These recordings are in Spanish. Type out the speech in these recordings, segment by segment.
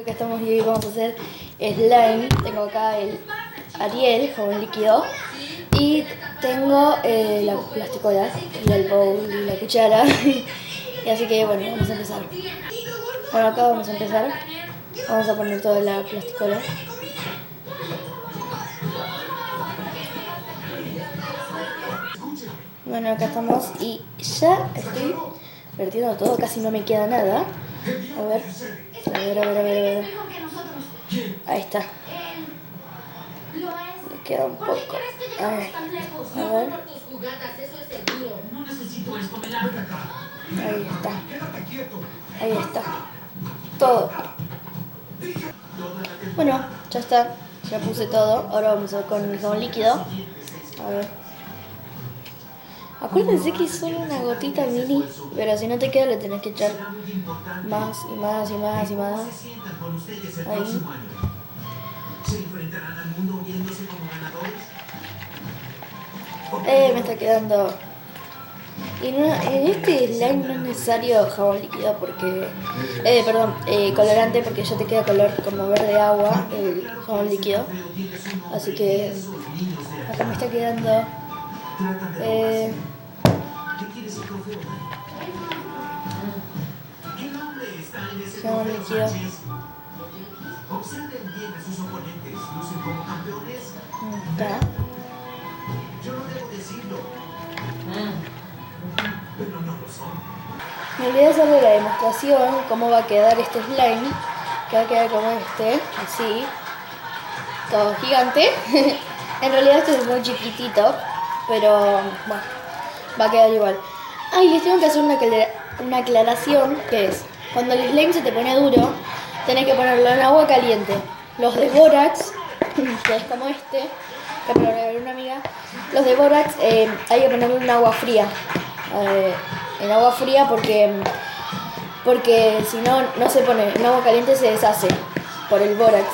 Acá estamos y hoy vamos a hacer slime. Tengo acá el Ariel, jabón líquido, y tengo la plasticola y el bowl y la cuchara. Y así que bueno, vamos a empezar. Bueno, acá vamos a empezar. Vamos a poner toda la plasticola. Bueno, acá estamos y ya estoy vertiendo todo, casi no me queda nada. A ver. Ahí está. Le queda un poco. A ver. Ahí está. Ahí está. Todo. Bueno, ya está. Ya puse todo. Ahora vamos a con el jabón líquido. A ver. Acuérdense que es solo una gotita mini, pero si no te queda le tenés que echar más y más y más y más. Ahí. Me está quedando. En este slime no es necesario jabón líquido porque. Colorante porque ya te queda color como verde agua el jabón líquido. Así que. Acá me está quedando. Jabón líquido. Está. Me olvidé hacerle la demostración cómo va a quedar este slime, que va a quedar como este, así, todo gigante. En realidad este es muy chiquitito, pero bueno, va a quedar igual. Y les tengo que hacer una aclaración, que es, cuando el slime se te pone duro, tenés que ponerlo en agua caliente. Los de Borax, que es como este, que me lo regaló una amiga, los de Borax hay que ponerlo en agua fría. En agua fría porque si no, no se pone en agua caliente, se deshace por el bórax.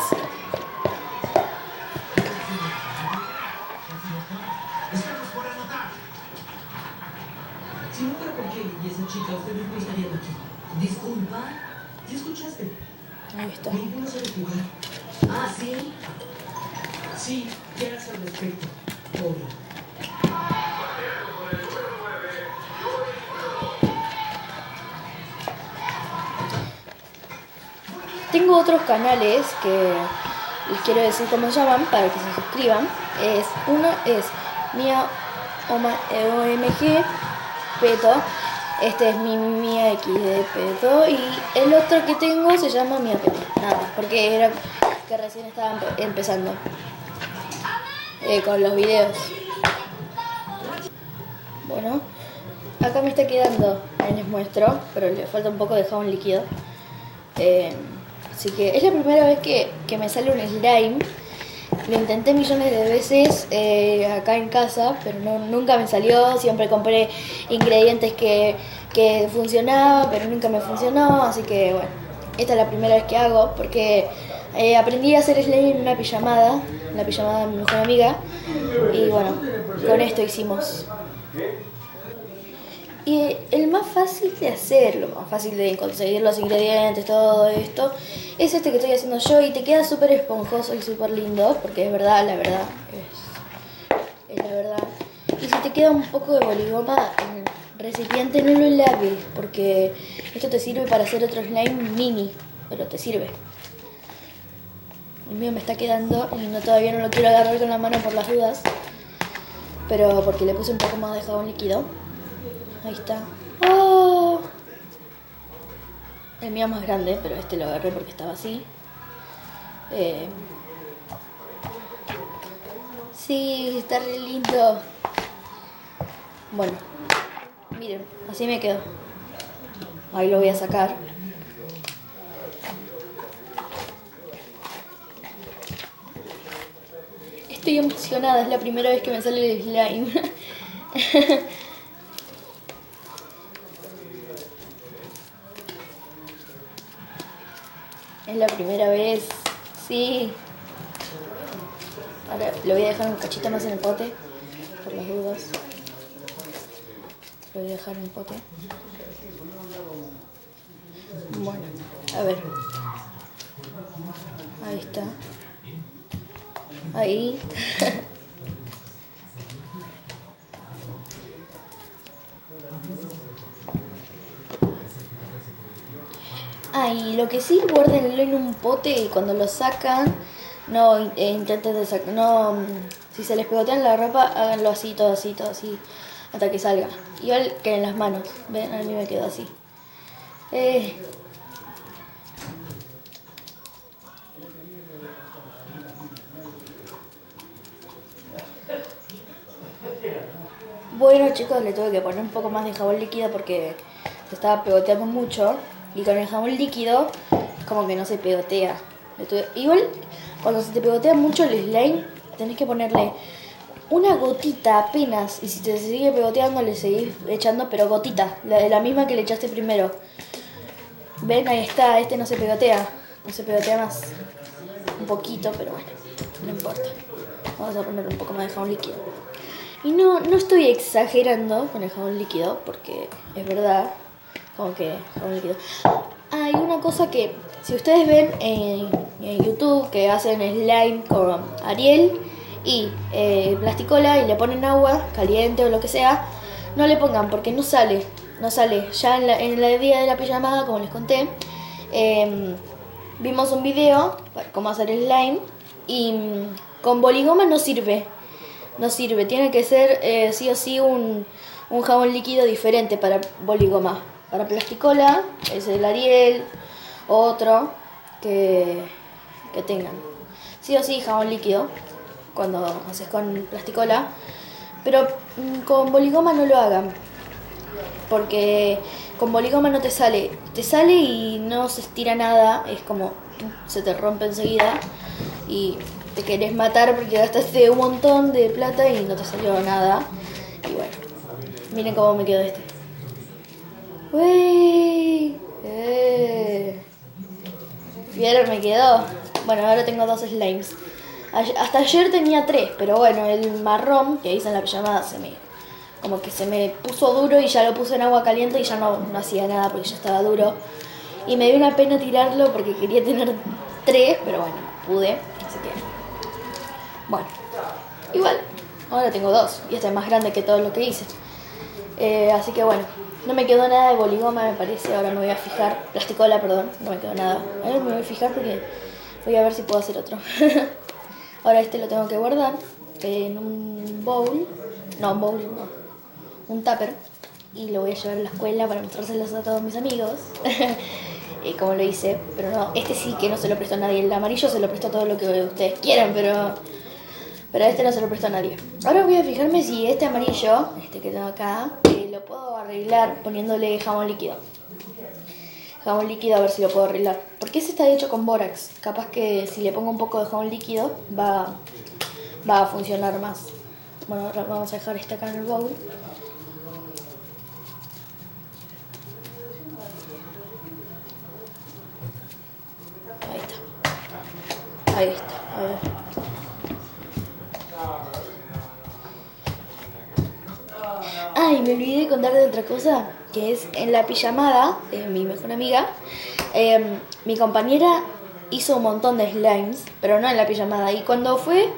Si no fuera por Kelly y esa chica, ustedes no estarían aquí. Disculpa, ¿te escuchaste? Ahí está. Ninguno se recuerda. Ah, ¿sí? Sí, ¿qué haces al respecto? Obvio. Tengo otros canales que les quiero decir cómo se llaman para que se suscriban. Uno es Mía OMG Peto. Este es mi Mía XD Peto. Y el otro que tengo se llama Mía Peto. Nada más, porque era que recién estaba empezando con los videos. Bueno, acá me está quedando, ahí les muestro, pero le falta un poco de jabón líquido. Así que es la primera vez que me sale un slime. Lo intenté millones de veces acá en casa, pero nunca me salió. Siempre compré ingredientes que funcionaban, pero nunca me funcionó. Así que bueno, esta es la primera vez que hago, porque aprendí a hacer slime en una pijamada, la pijamada de mi mejor amiga. Y bueno, con esto hicimos. Y el más fácil de hacer, lo más fácil de conseguir los ingredientes, todo esto, es este que estoy haciendo yo y te queda súper esponjoso y súper lindo, porque es verdad, la verdad, es la verdad. Y si te queda un poco de boligoma en el recipiente, no lo laves, porque esto te sirve para hacer otro slime mini, pero te sirve. El mío me está quedando y todavía no lo quiero agarrar con la mano por las dudas, pero porque le puse un poco más de jabón líquido. Ahí está. ¡Oh! El mío es más grande, pero este lo agarré porque estaba así. Sí, está re lindo. Bueno, miren, así me quedó. Ahí lo voy a sacar. Estoy emocionada, es la primera vez que me sale el slime. Es la primera vez, sí. Ahora lo voy a dejar un cachito más en el pote, por las dudas. Lo voy a dejar en el pote. Bueno, a ver. está. Ahí. Y lo que sí, guárdenlo en un pote y cuando lo sacan, no intenten de sacar, no, si se les pegotean la ropa, háganlo así, todo así, hasta que salga. Igual que en las manos, ven, a mí me quedó así. Bueno chicos, le tuve que poner un poco más de jabón líquido porque se estaba pegoteando mucho. Y con el jabón líquido, como que no se pegotea. Igual, cuando se te pegotea mucho el slime, tenés que ponerle una gotita apenas. Y si te sigue pegoteando, le seguís echando, pero gotita, la misma que le echaste primero. Ven, ahí está, este no se pegotea. No se pegotea más. Un poquito, pero bueno, no importa. Vamos a poner un poco más de jabón líquido. Y no estoy exagerando con el jabón líquido, porque es verdad. Como que jabón líquido. Hay una cosa que, si ustedes ven en YouTube que hacen slime con Ariel y plasticola y le ponen agua caliente o lo que sea, no le pongan porque no sale. Ya en la día de la pijamada, como les conté, vimos un video para cómo hacer slime y con boligoma no sirve. Tiene que ser sí o sí un jabón líquido diferente para boligoma. Para plasticola es el Ariel, otro que tengan. Sí o sí jabón líquido cuando haces con plasticola, pero con boligoma no lo hagan, porque con boligoma no te sale y no se estira nada, es como se te rompe enseguida y te querés matar porque gastaste un montón de plata y no te salió nada. Y bueno, miren cómo me quedó este. ¡Uy! ¿Vieron? Me quedó. Bueno, ahora tengo 2 slimes. Hasta ayer tenía 3, pero bueno, el marrón que hice en la pijamada como que se me puso duro y ya lo puse en agua caliente y ya no hacía nada porque ya estaba duro. Y me dio una pena tirarlo porque quería tener 3, pero bueno, pude. Así que, bueno, igual, ahora tengo 2 y este es más grande que todo lo que hice. Así que bueno, no me quedó nada de boligoma, me parece. Ahora me voy a fijar, plasticola, perdón, no me quedó nada. Ahora me voy a fijar porque voy a ver si puedo hacer otro. Ahora este lo tengo que guardar en un bowl, no, un tupper. Y lo voy a llevar a la escuela para mostrárselos a todos mis amigos. Como lo hice, pero no, este sí que no se lo prestó a nadie. El amarillo se lo prestó a todo lo que ustedes quieran, pero este no se lo prestó a nadie. Ahora voy a fijarme si este amarillo, este que tengo acá, lo puedo arreglar poniéndole jabón líquido. Jabón líquido, a ver si lo puedo arreglar. Porque ese está hecho con bórax. Capaz que si le pongo un poco de jabón líquido va a funcionar más. Bueno, ahora vamos a dejar este acá en el bowl. Ahí está, a ver. Y me olvidé de contar de otra cosa, que es en la pijamada, mi mejor amiga, mi compañera hizo un montón de slimes, pero no en la pijamada. Y cuando fue,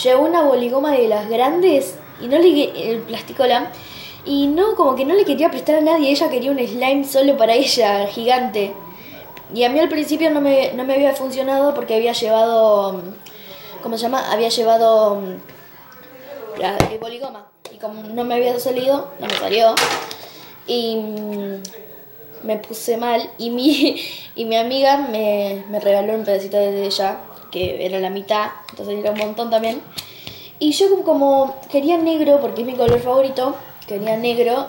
llevó una boligoma de las grandes y no el plasticola. Y no, como que no le quería prestar a nadie, ella quería un slime solo para ella, gigante. Y a mí al principio no me había funcionado porque había llevado, ¿cómo se llama? Había llevado la boligoma. Y como no me había salido, no me salió. Y me puse mal. Y mi amiga me regaló un pedacito de ella, que era la mitad, entonces era un montón también. Y yo como quería negro, porque es mi color favorito, quería negro,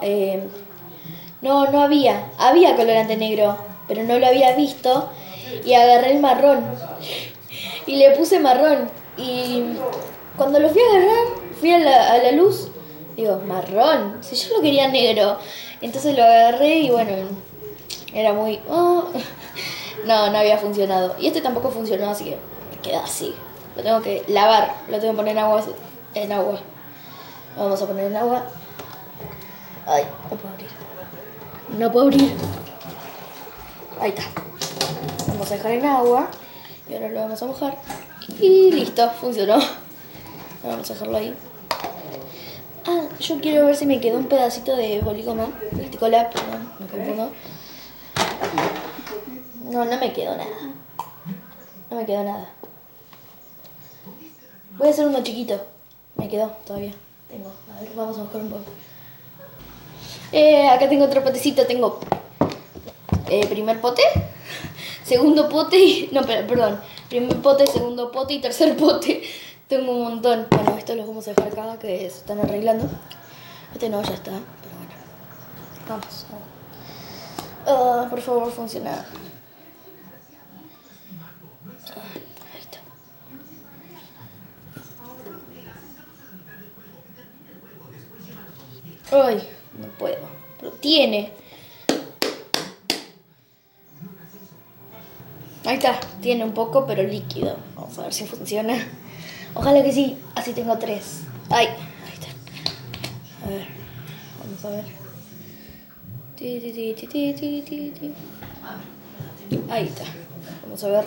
no había colorante negro, pero no lo había visto y agarré el marrón y le puse marrón y cuando lo fui a agarrar, fui a la luz, digo, marrón, si yo lo quería negro, entonces lo agarré y bueno, era muy... no había funcionado y este tampoco funcionó, así que me queda así, lo tengo que lavar, lo tengo que poner en agua, vamos a poner en agua. Ay, no puedo abrir. Ahí está. Vamos a dejar en agua Y ahora lo vamos a mojar. Y listo, funcionó. Ahora vamos a dejarlo ahí. Ah, yo quiero ver si me quedó un pedacito de boligoma. Cola, perdón, me confundo. No, no me quedó nada. No me quedó nada. Voy a hacer uno chiquito. Me quedó todavía. Tengo. A ver, vamos a buscar un poco. Acá tengo otro potecito. Tengo primer pote, segundo pote y... No, perdón. Primer pote, segundo pote y tercer pote. Tengo un montón. Bueno, estos los vamos a dejar acá que se están arreglando. Este no, ya está. Pero bueno. Vamos. Por favor, funciona. Ahí está. Ay, no puedo. Pero tiene. Ahí está. Tiene un poco, pero líquido. Vamos a ver si funciona. Ojalá que sí. Así tengo 3. Ay, ahí está. A ver. Vamos a ver. Ahí está. Vamos a ver.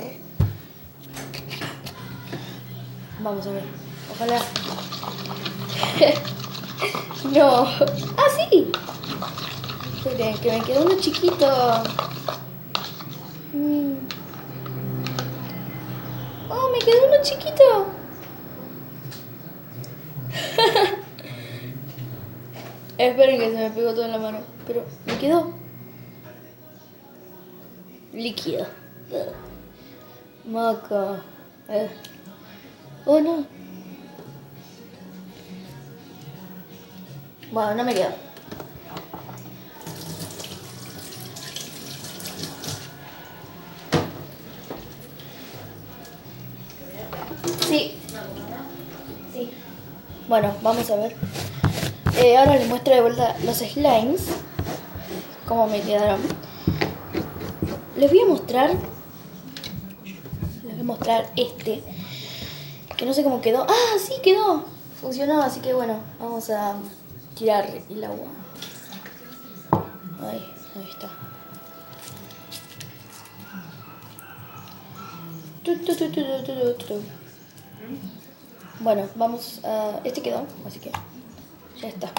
Vamos a ver. Ojalá. No. ¡Ah, sí! Esperen, que me quedó uno chiquito. Oh, me quedó uno chiquito. Esperen que se me pegó todo en la mano. Pero me quedó líquido. Moco. Oh, no. Bueno, no me quedó. Sí. Sí. Bueno, vamos a ver. Ahora les muestro de vuelta los slimes. Cómo me quedaron. Les voy a mostrar este. Que no sé cómo quedó. ¡Ah, sí quedó! Funcionó, así que bueno, vamos a tirar el agua. Ahí está. Bueno, vamos a... Este quedó, así que ya está.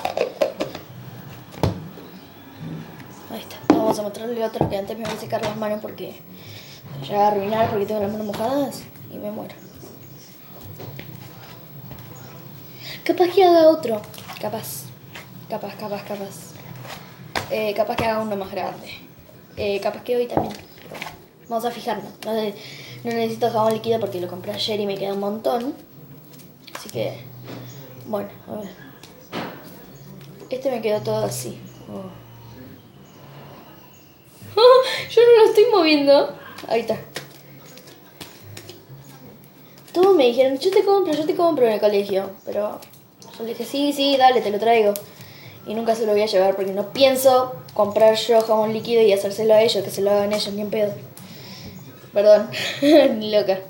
Ahí está. Vamos a mostrarle otro que antes me voy a secar las manos porque ya va a arruinar porque tengo las manos mojadas y me muero. Capaz que haga otro. Capaz que haga uno más grande. Capaz que hoy también. Vamos a fijarnos. No necesito jabón líquido porque lo compré ayer y me queda un montón. Así que, bueno, a ver. Este me quedó todo así. Oh. Yo no lo estoy moviendo. Ahí está. Todos me dijeron, yo te compro en el colegio. Pero yo le dije, sí, dale, te lo traigo. Y nunca se lo voy a llevar porque no pienso comprar yo jabón líquido y hacérselo a ellos, que se lo hagan ellos, ni en pedo. Perdón, ni loca.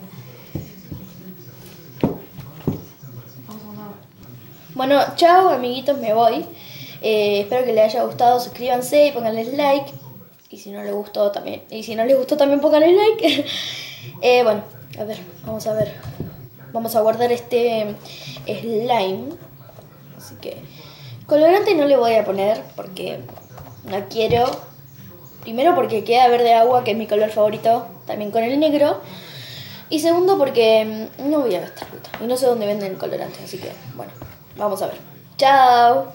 Bueno, chao amiguitos, me voy. Espero que les haya gustado, suscríbanse y pónganles like. Y si no les gustó también. Y si no les gustó también pónganles like. Bueno, a ver, vamos a ver. Vamos a guardar este slime. Así que colorante no le voy a poner porque no quiero. Primero porque queda verde agua, que es mi color favorito, también con el negro. Y segundo porque no voy a gastar fruta. Y no sé dónde venden colorante, así que bueno, vamos a ver. ¡Chao!